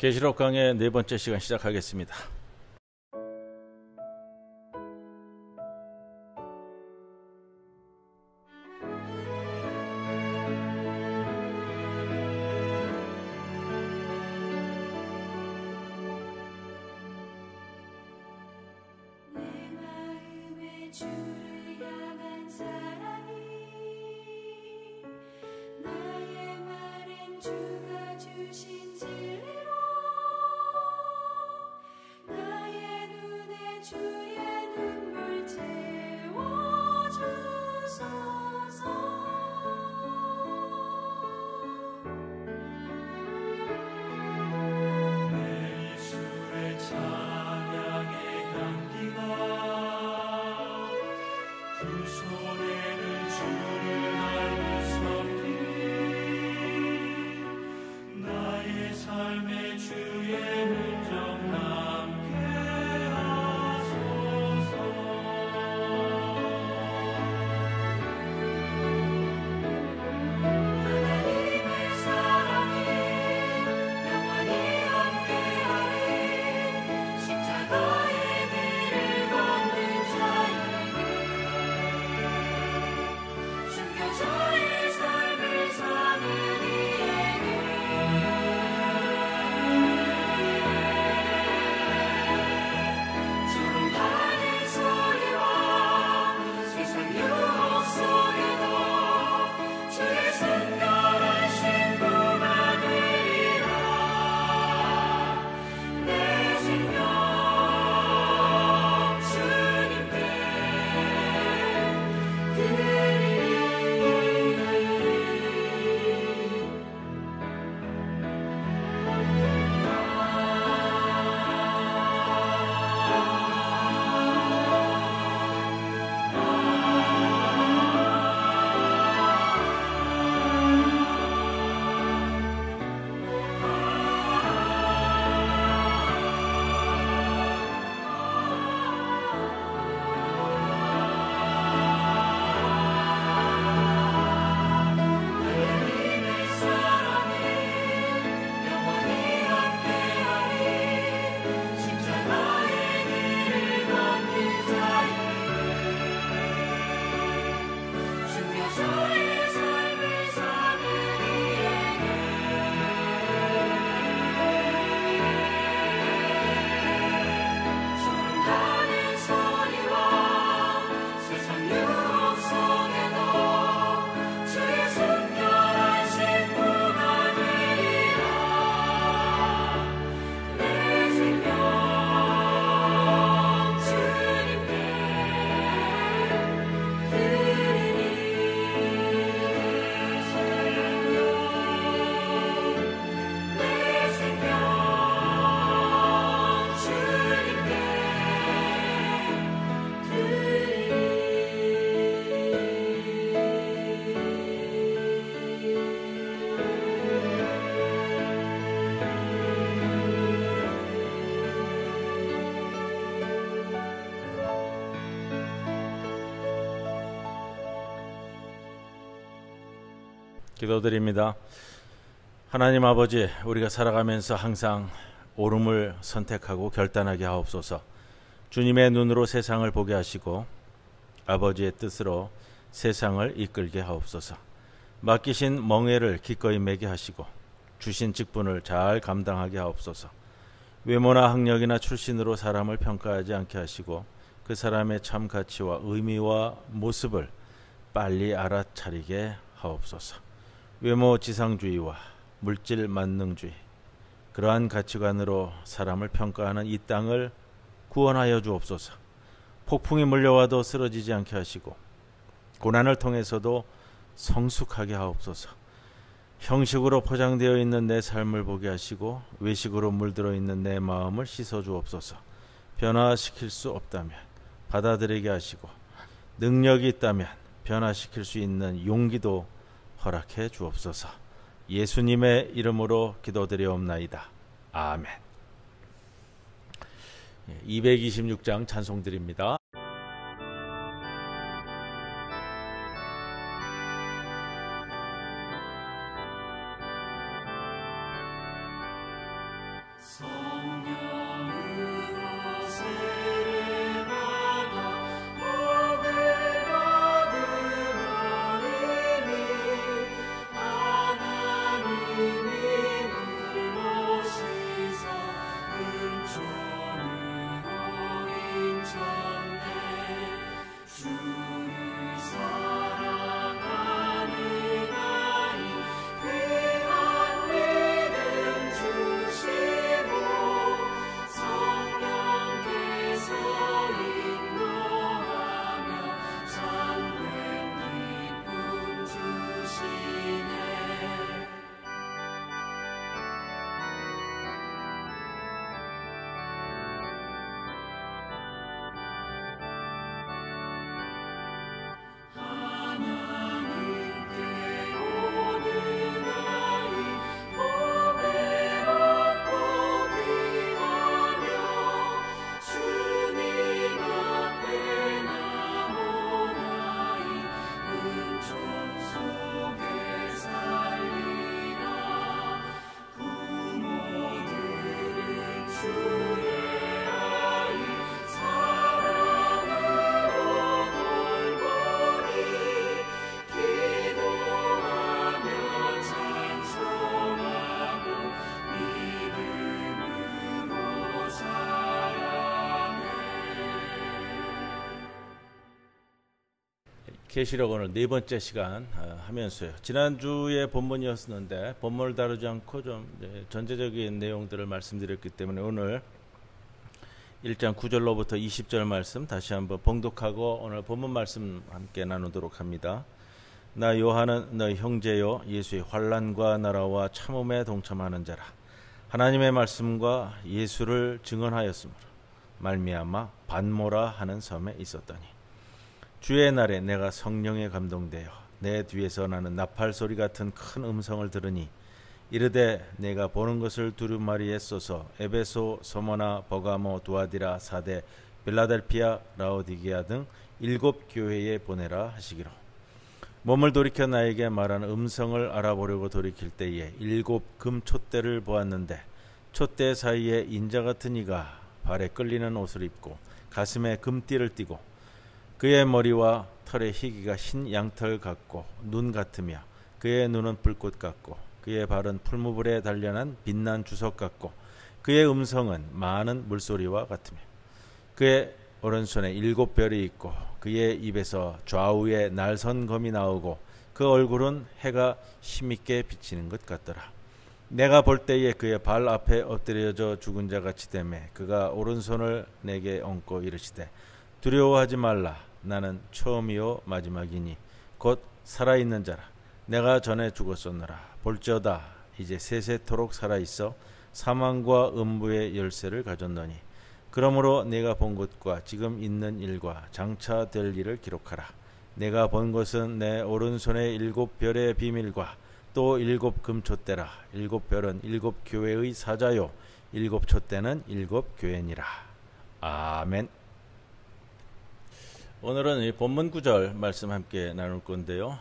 계시록 강의 네 번째 시간 시작하겠습니다. 기도드립니다. 하나님 아버지, 우리가 살아가면서 항상 옳음을 선택하고 결단하게 하옵소서. 주님의 눈으로 세상을 보게 하시고 아버지의 뜻으로 세상을 이끌게 하옵소서. 맡기신 멍에를 기꺼이 매게 하시고 주신 직분을 잘 감당하게 하옵소서. 외모나 학력이나 출신으로 사람을 평가하지 않게 하시고 그 사람의 참 가치와 의미와 모습을 빨리 알아차리게 하옵소서. 외모 지상주의와 물질 만능주의, 그러한 가치관으로 사람을 평가하는 이 땅을 구원하여 주옵소서. 폭풍이 몰려와도 쓰러지지 않게 하시고 고난을 통해서도 성숙하게 하옵소서. 형식으로 포장되어 있는 내 삶을 보게 하시고 외식으로 물들어 있는 내 마음을 씻어 주옵소서. 변화시킬 수 없다면 받아들이게 하시고 능력이 있다면 변화시킬 수 있는 용기도 허락해 주옵소서. 예수님의 이름으로 기도드리옵나이다. 아멘. 226장 찬송드립니다. 계시록 오늘 네 번째 시간 하면서요. 지난주에 본문이었는데 본문을 다루지 않고 좀 전체적인 내용들을 말씀드렸기 때문에 오늘 1장 9절로부터 20절 말씀 다시 한번 봉독하고 오늘 본문 말씀 함께 나누도록 합니다. 나 요한은 너희 형제요 예수의 환난과 나라와 참음에 동참하는 자라. 하나님의 말씀과 예수를 증언하였으므로 말미암아 반모라 하는 섬에 있었더니 주의 날에 내가 성령에 감동되어 내 뒤에서 나는 나팔 소리 같은 큰 음성을 들으니 이르되 내가 보는 것을 두루마리에 써서 에베소, 서머나, 버가모, 두아디라, 사데, 빌라델피아, 라오디게아 등 7 교회에 보내라 하시기로. 몸을 돌이켜 나에게 말하는 음성을 알아보려고 돌이킬 때에 7 금 촛대를 보았는데 촛대 사이에 인자 같은 이가 발에 끌리는 옷을 입고 가슴에 금띠를 띠고 그의 머리와 털의 희기가 흰 양털 같고 눈 같으며 그의 눈은 불꽃 같고 그의 발은 풀무불에 단련한 빛난 주석 같고 그의 음성은 많은 물소리와 같으며 그의 오른손에 7 별이 있고 그의 입에서 좌우에 날선 검이 나오고 그 얼굴은 해가 힘있게 비치는 것 같더라. 내가 볼 때에 그의 발 앞에 엎드려져 죽은 자 같이 되매 그가 오른손을 내게 얹고 이르시되 두려워하지 말라. 나는 처음이요 마지막이니 곧 살아있는 자라. 내가 전에 죽었었노라. 볼지어다 이제 세세토록 살아있어 사망과 음부의 열쇠를 가졌노니 그러므로 내가 본 것과 지금 있는 일과 장차 될 일을 기록하라. 내가 본 것은 내 오른손의 7 별의 비밀과 또 7 금촛대라. 7 별은 7 교회의 사자요 7 촛대는 7 교회니라. 아멘. 오늘은 이 본문 구절 말씀 함께 나눌 건데요.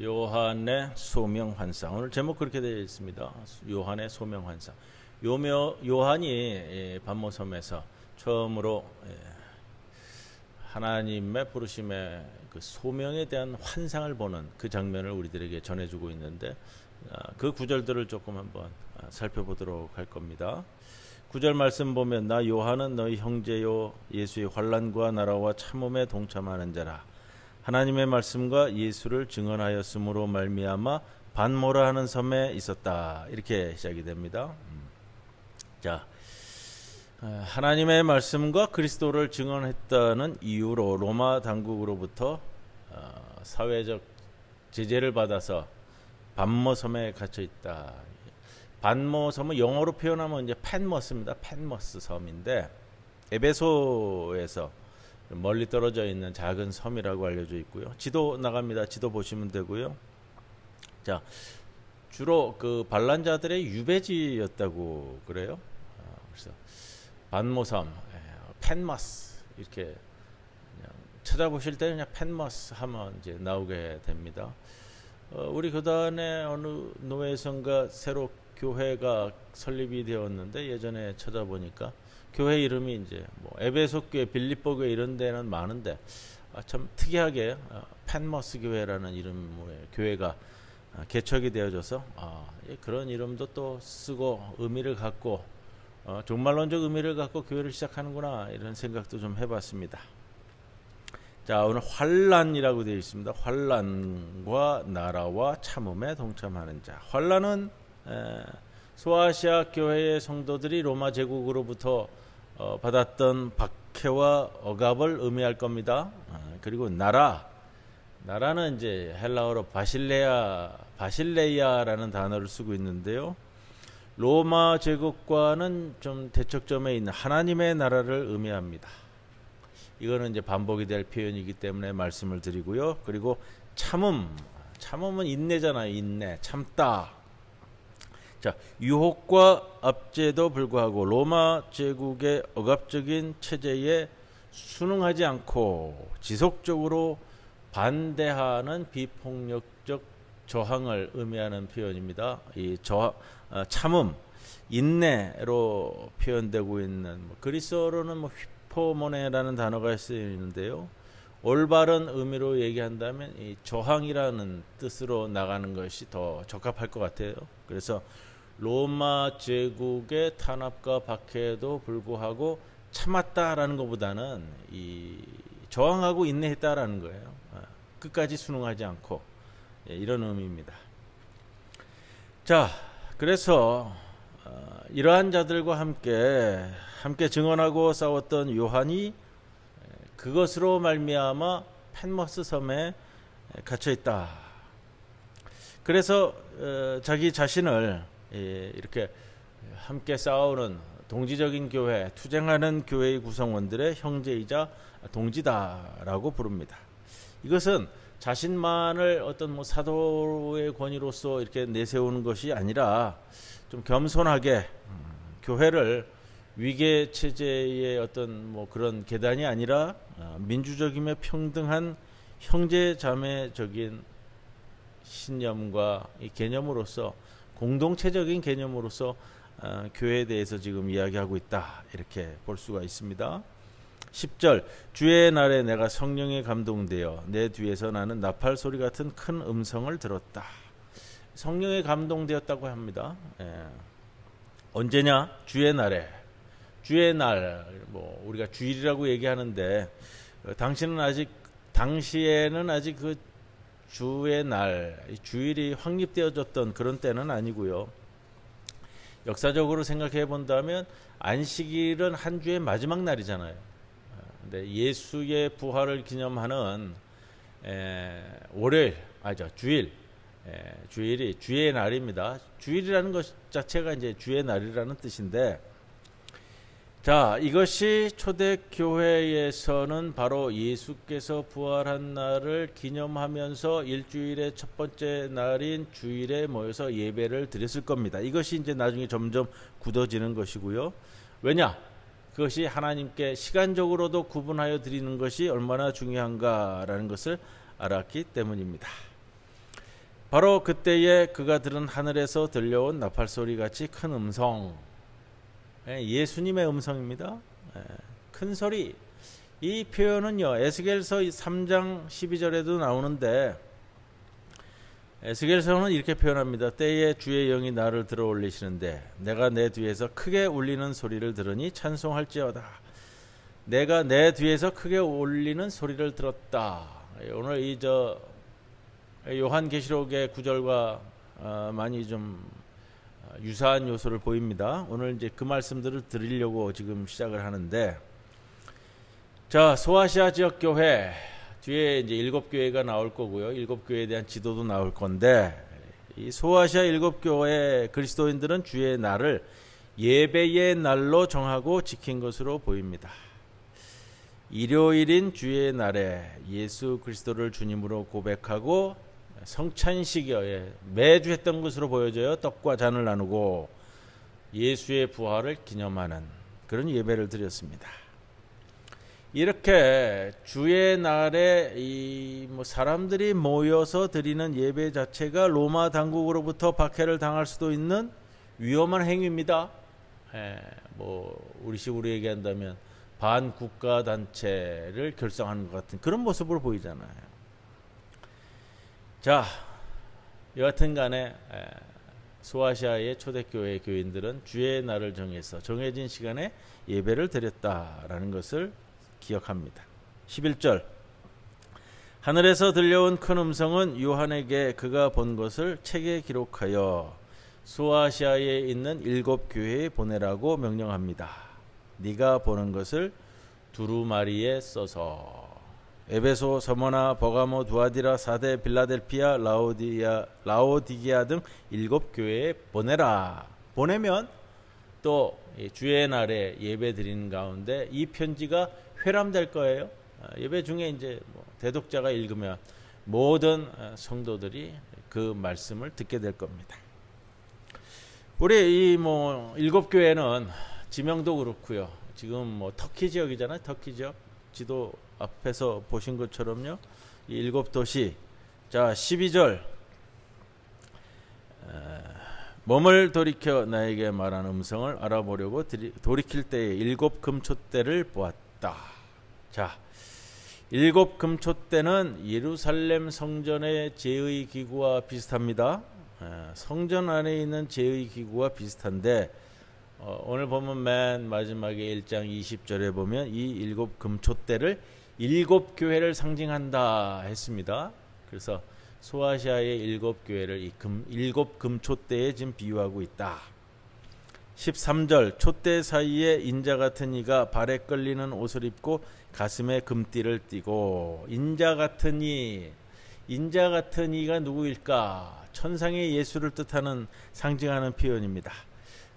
요한의 소명 환상. 오늘 제목 그렇게 되어 있습니다. 요한의 소명 환상. 요한이 반모섬에서 처음으로 하나님의 부르심의 그 소명에 대한 환상을 보는 그 장면을 우리들에게 전해주고 있는데 그 구절들을 조금 한번 살펴보도록 할 겁니다. 9절 말씀 보면 나 요한은 너희 형제요 예수의 환난과 나라와 참음에 동참하는 자라. 하나님의 말씀과 예수를 증언하였으므로 말미암아 반모라 하는 섬에 있었다. 이렇게 시작이 됩니다. 자, 하나님의 말씀과 그리스도를 증언했다는 이유로 로마 당국으로부터 사회적 제재를 받아서 반모섬에 갇혀 있다. 반모섬은 영어로 표현하면 이제 펜머스입니다. 펜머스 섬인데 에베소에서 멀리 떨어져 있는 작은 섬이라고 알려져 있고요. 지도 나갑니다. 지도 보시면 되고요. 자, 주로 그 반란자들의 유배지였다고 그래요. 그래서 반모섬, 펜머스 이렇게 그냥 찾아보실 때 그냥 펜머스 하면 이제 나오게 됩니다. 우리 교단의 어느 노회선가 새로 교회가 설립이 되었는데 예전에 찾아보니까 교회 이름이 이제 뭐 에베소 교회, 빌립보 교회 이런 데는 많은데 참 특이하게 펜머스 교회라는 이름의 교회가 개척이 되어져서 그런 이름도 또 쓰고 의미를 갖고 종말론적 의미를 갖고 교회를 시작하는구나 이런 생각도 좀 해봤습니다. 자, 오늘 환란이라고 되어 있습니다. 환란과 나라와 참음에 동참하는 자. 환란은 소아시아 교회의 성도들이 로마 제국으로부터 받았던 박해와 억압을 의미할 겁니다. 그리고 나라는 이제 헬라어로 바실레이아라는 단어를 쓰고 있는데요. 로마 제국과는 좀 대척점에 있는 하나님의 나라를 의미합니다. 이거는 이제 반복이 될 표현이기 때문에 말씀을 드리고요. 그리고 참음은 인내잖아요. 인내, 참다. 자, 유혹과 압제도 불구하고 로마 제국의 억압적인 체제에 순응하지 않고 지속적으로 반대하는 비폭력적 저항을 의미하는 표현입니다. 이 참음, 인내로 표현되고 있는 그리스어로는 히포모네라는 단어가 쓰이는데요. 올바른 의미로 얘기한다면 이 저항이라는 뜻으로 나가는 것이 더 적합할 것 같아요. 그래서 로마 제국의 탄압과 박해에도 불구하고 참았다라는 것보다는 이 저항하고 인내했다라는 거예요. 끝까지 순응하지 않고 이런 의미입니다. 자, 그래서 이러한 자들과 함께 증언하고 싸웠던 요한이 그것으로 말미암아 펜머스 섬에 갇혀 있다. 그래서 자기 자신을 이렇게 함께 싸우는 동지적인 교회, 투쟁하는 교회의 구성원들의 형제이자 동지다라고 부릅니다. 이것은 자신만을 어떤 사도의 권위로서 이렇게 내세우는 것이 아니라 좀 겸손하게 교회를 위계 체제의 어떤 그런 계단이 아니라 민주적이며 평등한 형제 자매적인 신념과 이 개념으로서 공동체적인 개념으로서 교회에 대해서 지금 이야기하고 있다 이렇게 볼 수가 있습니다. 10절 주의 날에 내가 성령에 감동되어 내 뒤에서 나는 나팔 소리 같은 큰 음성을 들었다. 성령에 감동되었다고 합니다. 언제냐? 주의 날에. 주의 날, 우리가 주일이라고 얘기하는데 당시에는 아직 그 주의 날, 주일이 확립되어졌던 그런 때는 아니고요. 역사적으로 생각해 본다면 안식일은 한 주의 마지막 날이잖아요. 근데 예수의 부활을 기념하는 주일이 주의 날입니다. 주일이라는 것 자체가 이제 주의 날이라는 뜻인데, 자, 이것이 초대교회에서는 바로 예수께서 부활한 날을 기념하면서 일주일의 첫 번째 날인 주일에 모여서 예배를 드렸을 겁니다. 이것이 이제 나중에 점점 굳어지는 것이고요. 왜냐? 그것이 하나님께 시간적으로도 구분하여 드리는 것이 얼마나 중요한가라는 것을 알았기 때문입니다. 바로 그때에 그가 들은 하늘에서 들려온 나팔소리 같이 큰 음성, 예수님의 음성입니다. 큰 소리. 이 표현은요, 에스겔서 3장 12절에도 나오는데, 에스겔서는 이렇게 표현합니다. 때에 주의 영이 나를 들어 올리시는데 내가 내 뒤에서 크게 울리는 소리를 들으니 찬송할지어다. 내가 내 뒤에서 크게 울리는 소리를 들었다. 오늘 이 요한계시록의 구절과 많이 좀 유사한 요소를 보입니다. 오늘 이제 그 말씀들을 드리려고 지금 시작을 하는데, 자, 소아시아 지역 교회 뒤에 이제 7교회가 나올 거고요. 7교회에 대한 지도도 나올 건데, 이 소아시아 7교회 그리스도인들은 주의 날을 예배의 날로 정하고 지킨 것으로 보입니다. 일요일인 주의 날에 예수 그리스도를 주님으로 고백하고 성찬식에 매주 했던 것으로 보여져요. 떡과 잔을 나누고 예수의 부활을 기념하는 그런 예배를 드렸습니다. 이렇게 주의 날에 사람들이 모여서 드리는 예배 자체가 로마 당국으로부터 박해를 당할 수도 있는 위험한 행위입니다. 뭐 우리식으로 얘기한다면 반국가 단체를 결성하는 것 같은 그런 모습으로 보이잖아요. 자, 여하튼 간에 소아시아의 초대교회 교인들은 주의 날을 정해서 정해진 시간에 예배를 드렸다라는 것을 기억합니다. 11절, 하늘에서 들려온 큰 음성은 요한에게 그가 본 것을 책에 기록하여 소아시아에 있는 7 교회에 보내라고 명령합니다. 네가 보는 것을 두루마리에 써서 에베소, 서머나, 버가모, 두아디라, 사데, 빌라델피아, 라오디게아 등 7 교회에 보내라. 보내면 또 주의 날에 예배 드리는 가운데 이 편지가 회람될 거예요. 예배 중에 이제 대독자가 읽으면 모든 성도들이 그 말씀을 듣게 될 겁니다. 우리 이 7 교회는 지명도 그렇고요. 지금 터키 지역이잖아요. 터키 지역 지도 앞에서 보신 것처럼요. 이 7 도시. 자, 12절. 몸을 돌이켜 나에게 말한 음성을 알아보려고 돌이킬 때에 7 금초대를 보았다. 자, 7 금초대는 예루살렘 성전의 제의 기구와 비슷합니다. 성전 안에 있는 제의 기구와 비슷한데 오늘 보면 맨 마지막에 1장 20절에 보면 이 7 금초대를 7 교회를 상징한다 했습니다. 그래서 소아시아의 7 교회를 이 7 금초대에 지금 비유하고 있다. 13절, 촛대 사이에 인자 같은 이가 발에 끌리는 옷을 입고 가슴에 금띠를 띠고. 인자 같은 이가 누구일까? 천상의 예수를 뜻하는 상징하는 표현입니다.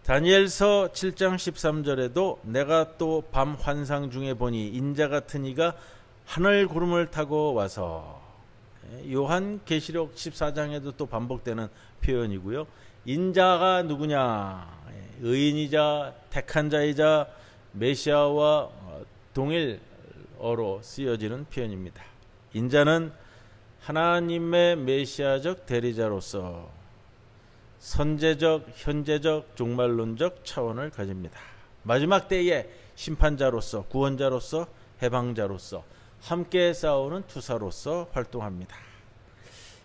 다니엘서 7장 13절에도 내가 또 밤 환상 중에 보니 인자 같은 이가 하늘 구름을 타고 와서. 요한계시록 14장에도 또 반복되는 표현이고요. 인자가 누구냐? 의인이자 택한 자이자 메시아와 동일어로 쓰여지는 표현입니다. 인자는 하나님의 메시아적 대리자로서 선제적, 현재적, 종말론적 차원을 가집니다. 마지막 때에 심판자로서, 구원자로서, 해방자로서 함께 싸우는 투사로서 활동합니다.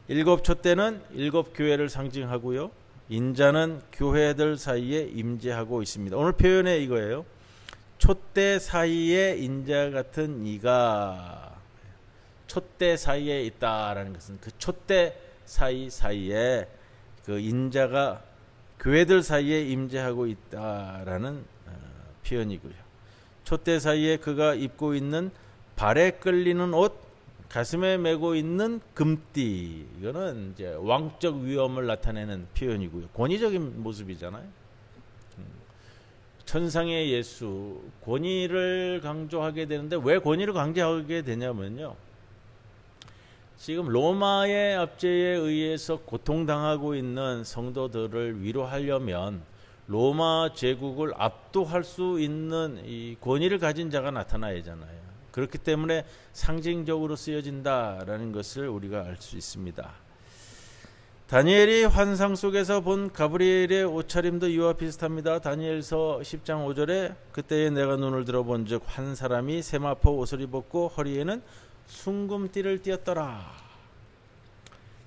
7 촛대는 7 교회를 상징하고요. 인자는 교회들 사이에 임재하고 있습니다. 오늘 표현에 이거예요. 촛대 사이에 인자 같은 이가 촛대 사이에 있다라는 것은 그 촛대 사이에 그 인자가 교회들 사이에 임재하고 있다라는 표현이고요. 촛대 사이에 그가 입고 있는 발에 끌리는 옷, 가슴에 메고 있는 금띠, 이거는 이제 왕적 위엄을 나타내는 표현이고요. 권위적인 모습이잖아요. 천상의 예수, 권위를 강조하게 되는데 왜 권위를 강조하게 되냐면요. 지금 로마의 압제에 의해서 고통당하고 있는 성도들을 위로하려면 로마 제국을 압도할 수 있는 이 권위를 가진 자가 나타나야 하잖아요. 그렇기 때문에 상징적으로 쓰여진다라는 것을 우리가 알 수 있습니다. 다니엘이 환상 속에서 본 가브리엘의 옷차림도 이와 비슷합니다. 다니엘서 10장 5절에 그때에 내가 눈을 들어본 즉 한 사람이 세마포 옷을 입었고 허리에는 순금띠를 띠었더라.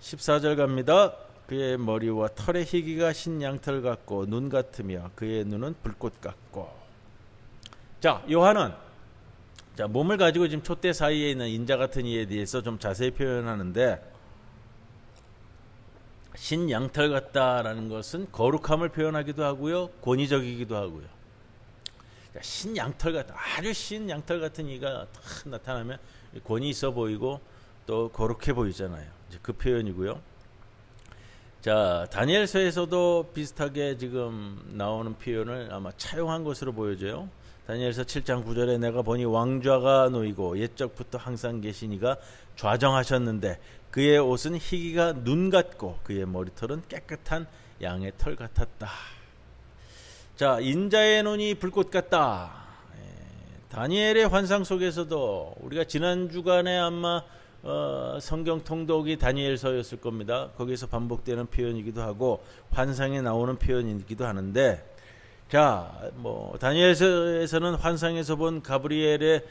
14절 갑니다. 그의 머리와 털의 희기가 신양털 같고 눈 같으며 그의 눈은 불꽃 같고. 자, 요한은 몸을 가지고 지금 촛대 사이에 있는 인자 같은 이에 대해서 좀 자세히 표현하는데 신양털 같다라는 것은 거룩함을 표현하기도 하고요. 권위적이기도 하고요. 신양털 같다. 아주 신양털 같은 이가 탁 나타나면 권위 있어 보이고 또 거룩해 보이잖아요. 이제 그 표현이고요. 자, 다니엘서에서도 비슷하게 지금 나오는 표현을 아마 차용한 것으로 보여져요. 다니엘서 7장 9절에 내가 보니 왕좌가 놓이고 옛적부터 항상 계신 이가 좌정하셨는데 그의 옷은 희기가 눈 같고 그의 머리털은 깨끗한 양의 털 같았다. 자, 인자의 눈이 불꽃 같다. 다니엘의 환상 속에서도 우리가 지난 주간에 아마 성경 통독이 다니엘서였을 겁니다. 거기서 반복되는 표현이기도 하고 환상에 나오는 표현이기도 하는데, 자, 뭐 다니엘서에서는 환상에서 본 가브리엘의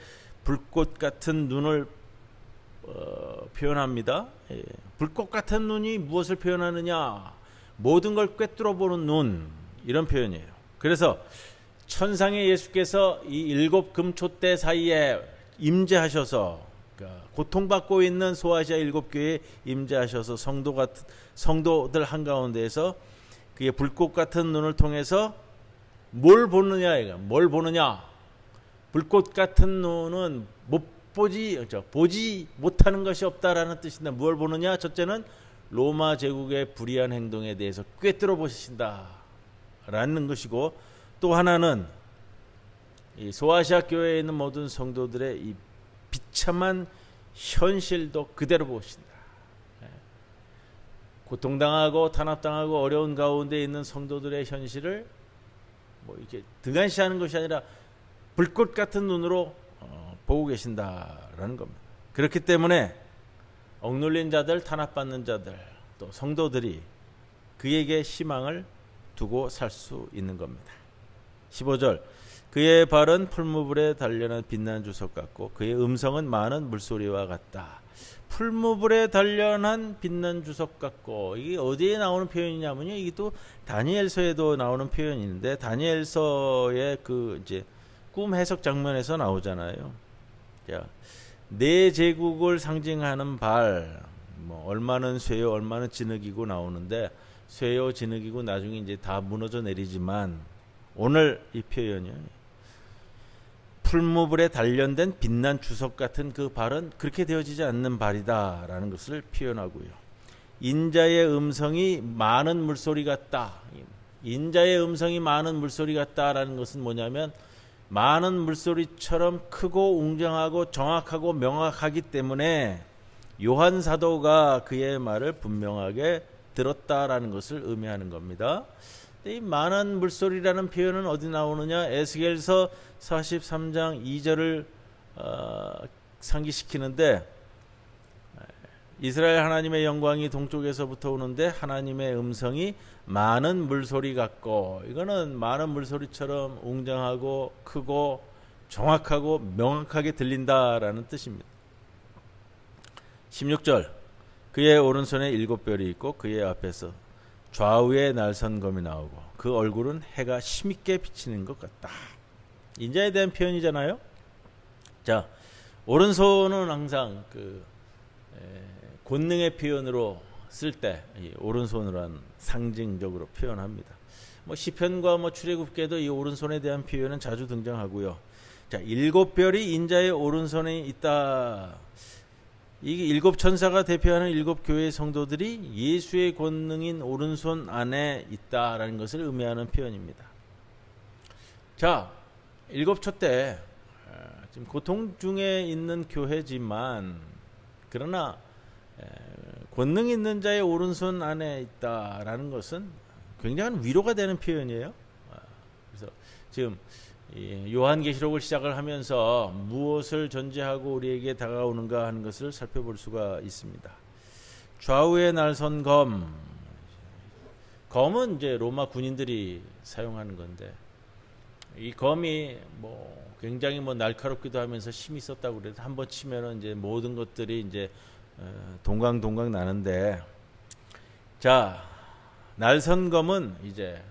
불꽃 같은 눈을 표현합니다. 예. 불꽃 같은 눈이 무엇을 표현하느냐? 모든 걸 꿰뚫어 보는 눈, 이런 표현이에요. 그래서 천상의 예수께서 이 일곱 금촛대 사이에 임재하셔서, 그러니까 고통받고 있는 소아시아 일곱 교회에 임재하셔서 성도들 한가운데에서 그의 불꽃 같은 눈을 통해서 뭘 보느냐? 뭘 보느냐? 불꽃 같은 눈은 보지 못하는 것이 없다라는 뜻인데, 뭘 보느냐? 첫째는 로마 제국의 불의한 행동에 대해서 꿰뚫어 보신다라는 것이고, 또 하나는 이 소아시아 교회에 있는 모든 성도들의 이 비참한 현실도 그대로 보신다. 고통당하고 탄압당하고 어려운 가운데 있는 성도들의 현실을 뭐 이렇게 등한시하는 것이 아니라 불꽃 같은 눈으로 보고 계신다라는 겁니다. 그렇기 때문에 억눌린 자들, 탄압받는 자들, 또 성도들이 그에게 희망을 두고 살 수 있는 겁니다. 15절, 그의 발은 풀무불에 단련한 빛난 주석 같고 그의 음성은 많은 물소리와 같다. 풀무불에 단련한 빛난 주석 같고, 이게 어디에 나오는 표현이냐면요, 이게 또 다니엘서에도 나오는 표현인데, 다니엘서의 그 이제 꿈 해석 장면에서 나오잖아요. 자, 네 제국을 상징하는 발, 뭐 얼마는 쇠요, 얼마는 진흙이고 나오는데, 쇠요, 진흙이고 나중에 이제 다 무너져 내리지만, 오늘 이 표현이요, 풀무불에 단련된 빛난 주석 같은 그 발은 그렇게 되어지지 않는 발이다라는 것을 표현하고요. 인자의 음성이 많은 물소리 같다. 인자의 음성이 많은 물소리 같다라는 것은 뭐냐면, 많은 물소리처럼 크고 웅장하고 정확하고 명확하기 때문에 요한 사도가 그의 말을 분명하게 들었다라는 것을 의미하는 겁니다. 이 많은 물소리라는 표현은 어디 나오느냐? 에스겔서 43장 2절을 상기시키는데, 이스라엘 하나님의 영광이 동쪽에서부터 오는데 하나님의 음성이 많은 물소리 같고, 이거는 많은 물소리처럼 웅장하고 크고 정확하고 명확하게 들린다라는 뜻입니다. 16절, 그의 오른손에 7별이 있고 그의 앞에서 좌우에 날선검이 나오고 그 얼굴은 해가 힘있게 비치는 것 같다. 인자에 대한 표현이잖아요. 자, 오른손은 항상 그 권능의 표현으로 쓸 때 오른손으로는 상징적으로 표현합니다. 뭐 시편과 뭐 출애굽기에도 이 오른손에 대한 표현은 자주 등장하고요. 자, 7별이 인자의 오른손에 있다. 이게 7천사가 대표하는 7교회의 성도들이 예수의 권능인 오른손 안에 있다라는 것을 의미하는 표현입니다. 자, 7촛대, 지금 고통 중에 있는 교회지만, 그러나 권능 있는 자의 오른손 안에 있다라는 것은 굉장한 위로가 되는 표현이에요. 그래서 지금 요한계시록을 시작을 하면서 무엇을 전제하고 우리에게 다가오는가 하는 것을 살펴볼 수가 있습니다. 좌우에 날선 검, 검은 이제 로마 군인들이 사용하는 건데, 이 검이 뭐 굉장히 뭐 날카롭기도 하면서 힘이 있었다고 그래도 한번 치면은 이제 모든 것들이 이제 동강동강 나는데, 자, 날선 검은 이제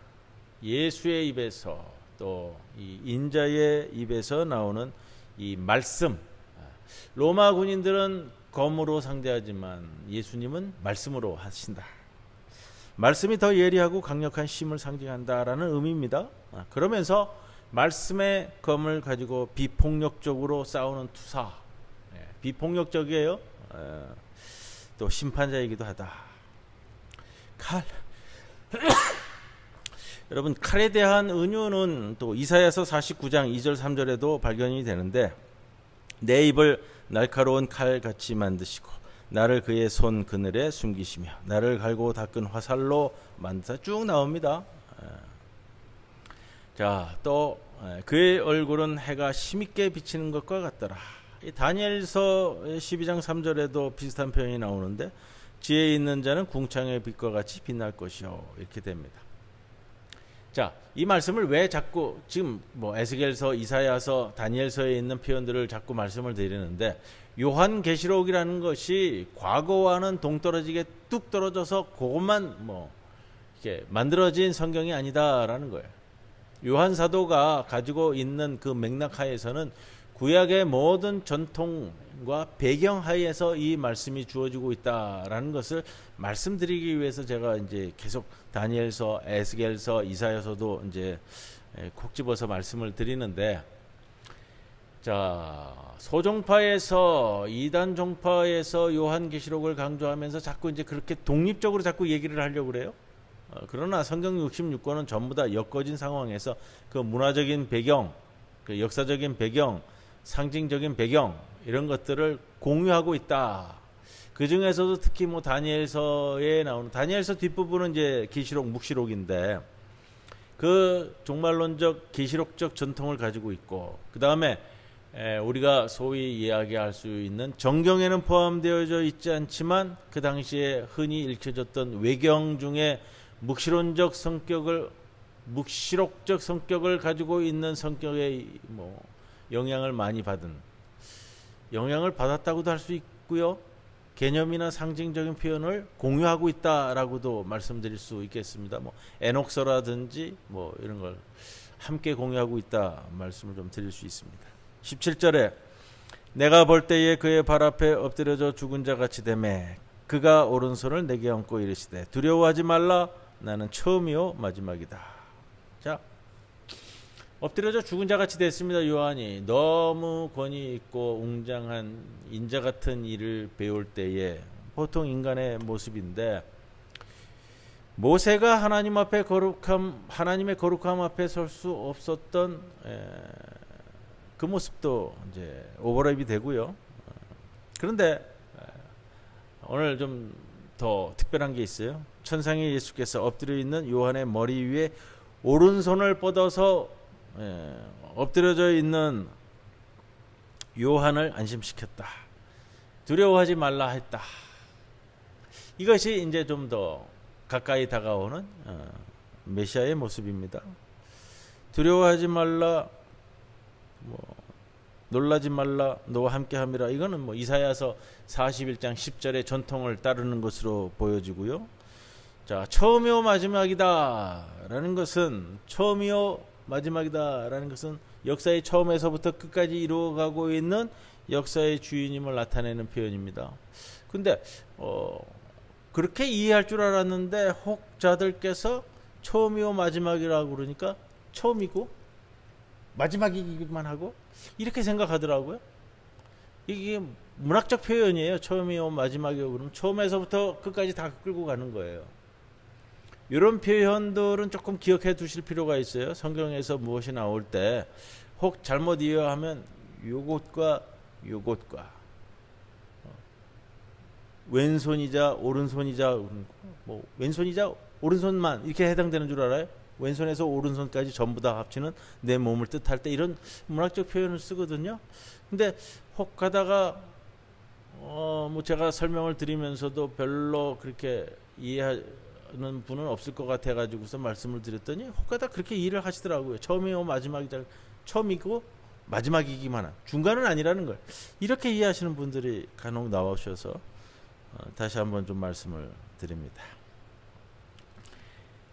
예수의 입에서 또 이 인자의 입에서 나오는 이 말씀, 로마 군인들은 검으로 상대하지만 예수님은 말씀으로 하신다. 말씀이 더 예리하고 강력한 힘을 상징한다라는 의미입니다. 그러면서 말씀의 검을 가지고 비폭력적으로 싸우는 투사, 비폭력적이에요. 또 심판자이기도 하다. 칼. 여러분, 칼에 대한 은유는 또 이사야서 49장 2절 3절에도 발견이 되는데, 내 입을 날카로운 칼같이 만드시고 나를 그의 손 그늘에 숨기시며 나를 갈고 닦은 화살로 만드사, 쭉 나옵니다. 자, 또 그의 얼굴은 해가 힘있게 비치는 것과 같더라. 이 다니엘서 12장 3절에도 비슷한 표현이 나오는데 지혜 있는 자는 궁창의 빛과 같이 빛날 것이요 이렇게 됩니다. 자, 이 말씀을 왜 자꾸 지금 뭐 에스겔서, 이사야서, 다니엘서에 있는 표현들을 자꾸 말씀을 드리는데 요한계시록이라는 것이 과거와는 동떨어지게 뚝 떨어져서 그것만 뭐 이렇게 만들어진 성경이 아니다라는 거예요. 요한 사도가 가지고 있는 그 맥락하에서는 구약의 모든 전통과 배경 하에서 이 말씀이 주어지고 있다라는 것을 말씀드리기 위해서 제가 이제 계속 다니엘서, 에스겔서, 이사야서도 이제 콕 집어서 말씀을 드리는데, 자, 소종파에서 이단 종파에서 요한계시록을 강조하면서 자꾸 이제 그렇게 독립적으로 자꾸 얘기를 하려고 그래요. 그러나 성경 66권은 전부 다 엮어진 상황에서 그 문화적인 배경, 그 역사적인 배경, 상징적인 배경 이런 것들을 공유하고 있다. 그 중에서도 특히 뭐 다니엘서에 나오는 다니엘서 뒷부분은 이제 계시록, 묵시록인데 그 종말론적 계시록적 전통을 가지고 있고, 그 다음에 우리가 소위 이야기할 수 있는 정경에는 포함되어져 있지 않지만 그 당시에 흔히 읽혀졌던 외경 중에 묵시론적 성격을, 묵시록적 성격을 가지고 있는 성격의 뭐 영향을 많이 받은, 영향을 받았다고도 할 수 있고요, 개념이나 상징적인 표현을 공유하고 있다라고도 말씀드릴 수 있겠습니다. 뭐 에녹서라든지 뭐 이런 걸 함께 공유하고 있다 말씀을 좀 드릴 수 있습니다. 17절에 내가 볼 때에 그의 발 앞에 엎드려져 죽은 자 같이 되매 그가 오른손을 내게 얹고 이르시되 두려워하지 말라 나는 처음이요 마지막이다. 자, 엎드려져 죽은 자 같이 됐습니다. 요한이 너무 권위 있고 웅장한 인자 같은 일을 배울 때에 보통 인간의 모습인데, 모세가 하나님 앞에 하나님의 거룩함 앞에 설 수 없었던 그 모습도 이제 오버랩이 되고요. 그런데 오늘 좀 더 특별한 게 있어요. 천상의 예수께서 엎드려 있는 요한의 머리 위에 오른손을 뻗어서 엎드려져 있는 요한을 안심시켰다. 두려워하지 말라 했다. 이것이 이제 좀 더 가까이 다가오는 메시아의 모습입니다. 두려워하지 말라, 뭐 놀라지 말라, 너와 함께함이라. 이거는 뭐 이사야서 41장 10절의 전통을 따르는 것으로 보여지고요. 자, 처음이요 마지막이다라는 것은, 처음이요 마지막이다라는 것은 역사의 처음에서부터 끝까지 이루어가고 있는 역사의 주인임을 나타내는 표현입니다. 근데 그렇게 이해할 줄 알았는데 혹자들께서 처음이요 마지막이라고 그러니까 처음이고 마지막이기만 하고 이렇게 생각하더라고요. 이게 문학적 표현이에요. 처음이요 마지막이요. 그러면 처음에서부터 끝까지 다 끌고 가는 거예요. 이런 표현들은 조금 기억해 두실 필요가 있어요. 성경에서 무엇이 나올 때 혹 잘못 이해하면 요것과 요것과 왼손이자 오른손이자 뭐 왼손이자 오른손만 이렇게 해당되는 줄 알아요? 왼손에서 오른손까지 전부 다 합치는 내 몸을 뜻할 때 이런 문학적 표현을 쓰거든요. 근데 혹 가다가 뭐 제가 설명을 드리면서도 별로 그렇게 이해하는 분은 없을 것 같아 가지고서 말씀을 드렸더니 혹 가다 그렇게 이해를 하시더라고요. 처음이고 마지막이다. 처음이고 마지막이기만 한, 중간은 아니라는 거예요. 이렇게 이해하시는 분들이 간혹 나오셔서 다시 한번 좀 말씀을 드립니다.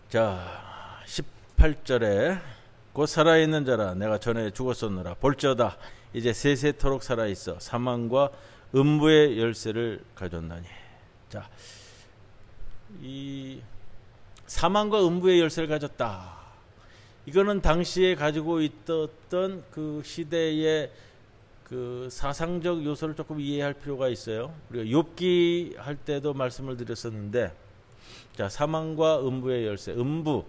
자, 18절에 곧 살아있는 자라 내가 전에 죽었었노라 볼지어다 이제 세세토록 살아있어 사망과 음부의 열쇠를 가졌나니. 자, 이 사망과 음부의 열쇠를 가졌다. 이거는 당시에 가지고 있었던 그 시대의 그 사상적 요소를 조금 이해할 필요가 있어요. 우리가 욥기 할 때도 말씀을 드렸었는데, 자, 사망과 음부의 열쇠, 음부.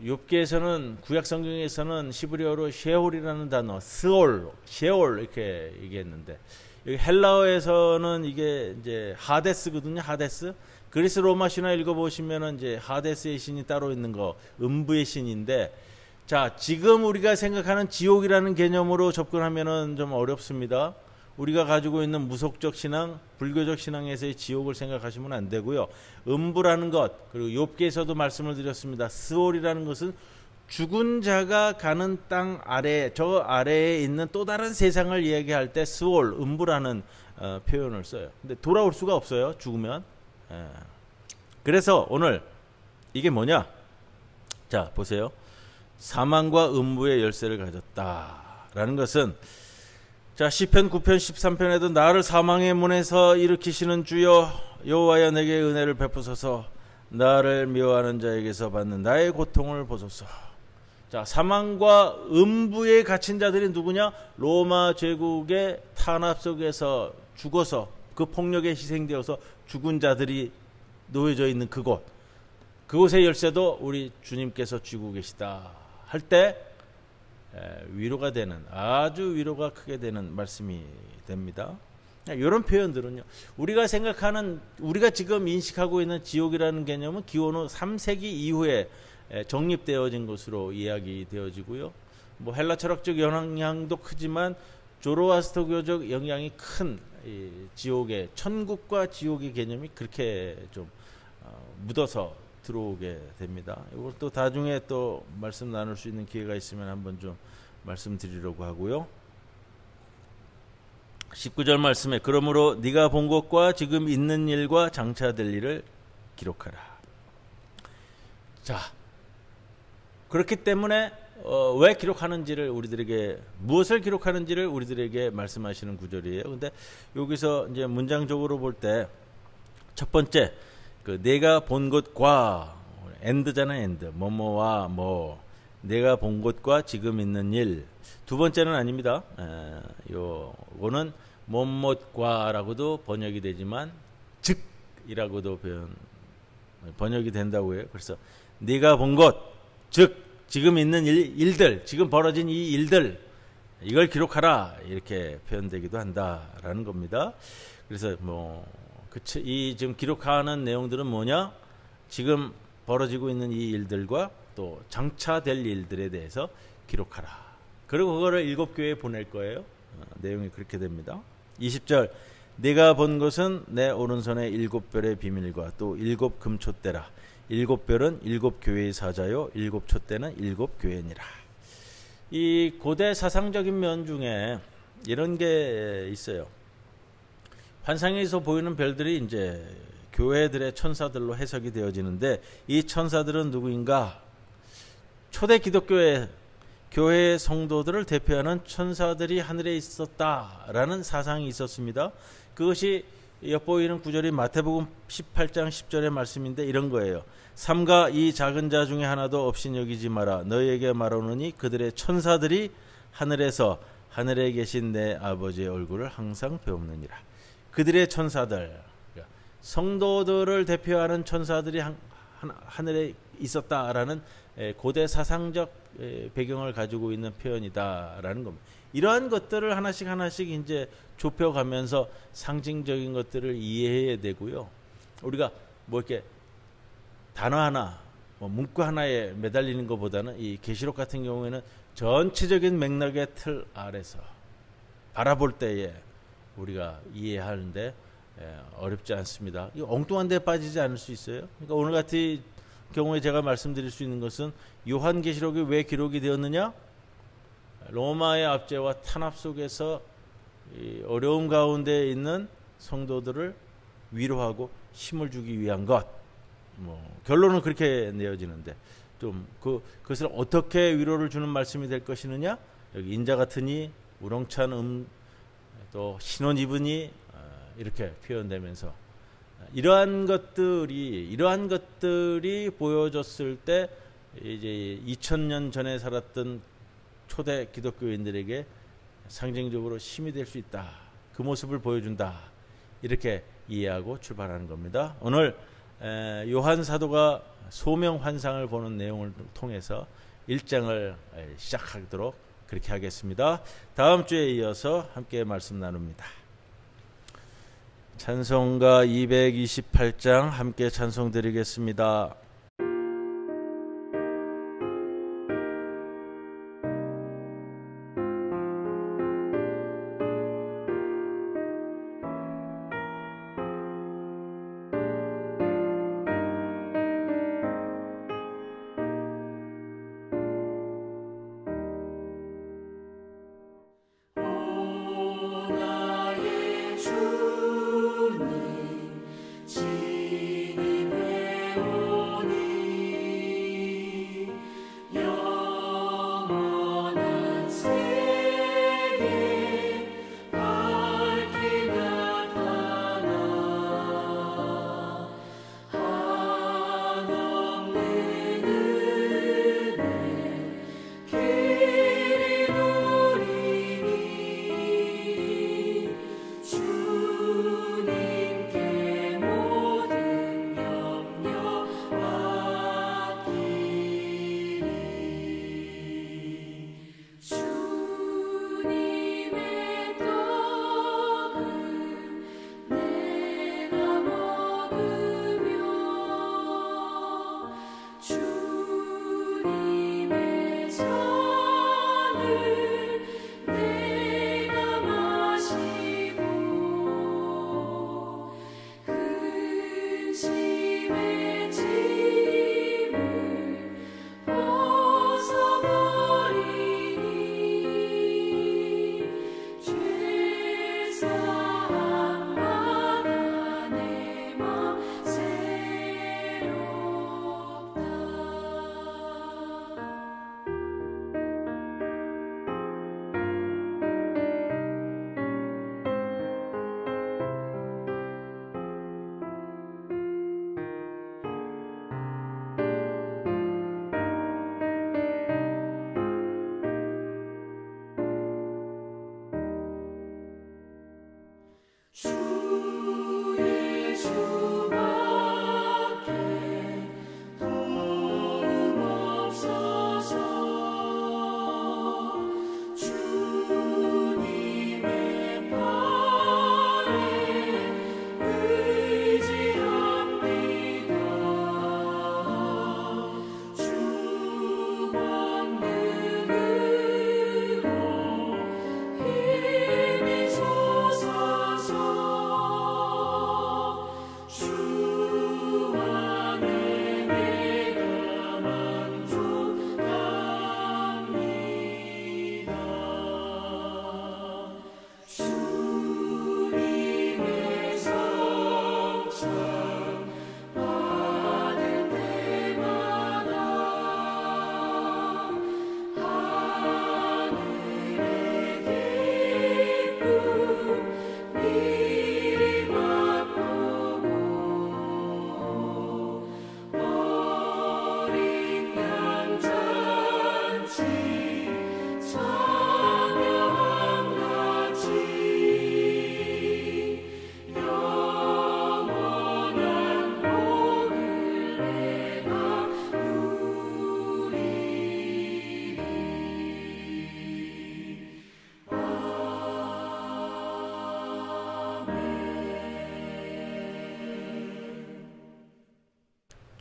욥기에서는, 구약 성경에서는 히브리어로 셰올이라는 단어, 스올, 셰올 이렇게 얘기했는데, 여기 헬라어에서는 이게 이제 하데스거든요. 하데스. 그리스 로마 신화 읽어보시면은 이제 하데스의 신이 따로 있는 거, 음부의 신인데, 자, 지금 우리가 생각하는 지옥이라는 개념으로 접근하면은 좀 어렵습니다. 우리가 가지고 있는 무속적 신앙, 불교적 신앙에서의 지옥을 생각하시면 안 되고요. 음부라는 것, 그리고 욥기에서도 말씀을 드렸습니다. 스올이라는 것은 죽은 자가 가는 땅 아래, 저 아래에 있는 또 다른 세상을 이야기할 때 스올, 음부라는 표현을 써요. 근데 돌아올 수가 없어요, 죽으면. 그래서 오늘 이게 뭐냐? 자, 보세요. 사망과 음부의 열쇠를 가졌다라는 것은, 자, 시편 9편 13편에도 나를 사망의 문에서 일으키시는 주여 여호와여 내게 은혜를 베푸소서, 나를 미워하는 자에게서 받는 나의 고통을 보소서. 자, 사망과 음부에 갇힌 자들이 누구냐? 로마 제국의 탄압 속에서 죽어서, 그 폭력에 희생되어서 죽은 자들이 놓여져 있는 그곳의 열쇠도 우리 주님께서 쥐고 계시다 할 때 위로가 되는, 아주 위로가 크게 되는 말씀이 됩니다. 이런 표현들은요, 우리가 생각하는, 우리가 지금 인식하고 있는 지옥이라는 개념은 기원 후 3세기 이후에 정립되어진 것으로 이야기되어지고요. 뭐 헬라 철학적 영향도 크지만 조로아스터교적 영향이 큰 지옥의, 천국과 지옥의 개념이 그렇게 좀 묻어서 들어오게 됩니다. 이걸 또 나중에 또 말씀 나눌 수 있는 기회가 있으면 한번 좀 말씀드리려고 하고요. 19절 말씀에 그러므로 네가 본 것과 지금 있는 일과 장차될 일을 기록하라. 자, 그렇기 때문에 왜 기록하는지를 우리들에게, 무엇을 기록하는지를 우리들에게 말씀하시는 구절이에요. 근데 여기서 이제 문장적으로 볼 때 첫 번째, 그 내가 본 것과, 엔드잖아, 엔드, 뭐뭐와 뭐, 내가 본 것과 지금 있는 일. 두 번째는 아닙니다. 요거는 뭐뭐과라고도 번역이 되지만 즉이라고도 번역이 된다고 해요. 그래서 네가 본 것, 즉 지금 있는 일들, 지금 벌어진 이 일들, 이걸 기록하라, 이렇게 표현되기도 한다라는 겁니다. 그래서 이 지금 기록하는 내용들은 뭐냐? 지금 벌어지고 있는 이 일들과 또 장차 될 일들에 대해서 기록하라. 그리고 그거를 7교회에 보낼 거예요. 내용이 그렇게 됩니다. 20절, 네가 본 것은 내 오른손의 7별의 비밀과 또 7 금촛대라. 7별은 7교회의 사자요 7 촛대는 7교회니라. 이 고대 사상적인 면 중에 이런 게 있어요. 환상에서 보이는 별들이 이제 교회들의 천사들로 해석이 되어지는데, 이 천사들은 누구인가? 초대 기독교의 교회의 성도들을 대표하는 천사들이 하늘에 있었다라는 사상이 있었습니다. 그것이 엿보이는 구절이 마태복음 18장 10절의 말씀인데 이런 거예요. 삼가 이 작은 자 중에 하나도 없인 여기지 마라. 너희에게 말하노니 그들의 천사들이 하늘에서 하늘에 계신 내 아버지의 얼굴을 항상 배우느니라. 그들의 천사들, 성도들을 대표하는 천사들이 하늘에 있었다라는 고대 사상적 배경을 가지고 있는 표현이다라는 겁니다. 이러한 것들을 하나씩 이제 좁혀가면서 상징적인 것들을 이해해야 되고요. 우리가 뭐 이렇게 단어 하나, 문구 하나에 매달리는 것보다는 이 계시록 같은 경우에는 전체적인 맥락의 틀 아래서 바라볼 때에 우리가 이해하는데 어렵지 않습니다. 이 엉뚱한 데 빠지지 않을 수 있어요. 그러니까 오늘 같은 경우에 제가 말씀드릴 수 있는 것은 요한계시록이 왜 기록이 되었느냐? 로마의 압제와 탄압 속에서 이 어려움 가운데 있는 성도들을 위로하고 힘을 주기 위한 것. 결론은 그렇게 내어지는데 좀 그것을 어떻게 위로를 주는 말씀이 될 것이느냐? 여기 인자 같으니 우렁찬 또 신혼 입으니 이렇게 표현되면서 이러한 것들이 보여졌을 때 이제 2000년 전에 살았던 초대 기독교인들에게 상징적으로 힘이 될 수 있다. 그 모습을 보여준다. 이렇게 이해하고 출발하는 겁니다. 오늘 요한 사도가 소명 환상을 보는 내용을 통해서 1장을 시작하도록 그렇게 하겠습니다. 다음 주에 이어서 함께 말씀 나눕니다. 찬송가 228장 함께 찬송 드리겠습니다.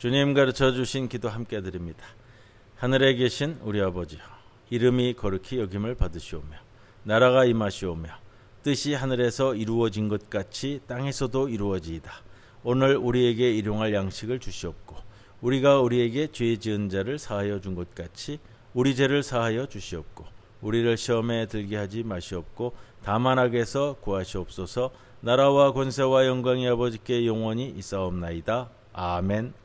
주님 가르쳐 주신 기도 함께 드립니다. 하늘에 계신 우리 아버지여, 이름이 거룩히 여김을 받으시오며 나라가 임하시오며 뜻이 하늘에서 이루어진 것 같이 땅에서도 이루어지이다. 오늘 우리에게 일용할 양식을 주시옵고 우리가 우리에게 죄 지은 자를 사하여 준 것 같이 우리 죄를 사하여 주시옵고 우리를 시험에 들게 하지 마시옵고 다만 악에서 구하시옵소서. 나라와 권세와 영광이 아버지께 영원히 있사옵나이다. 아멘.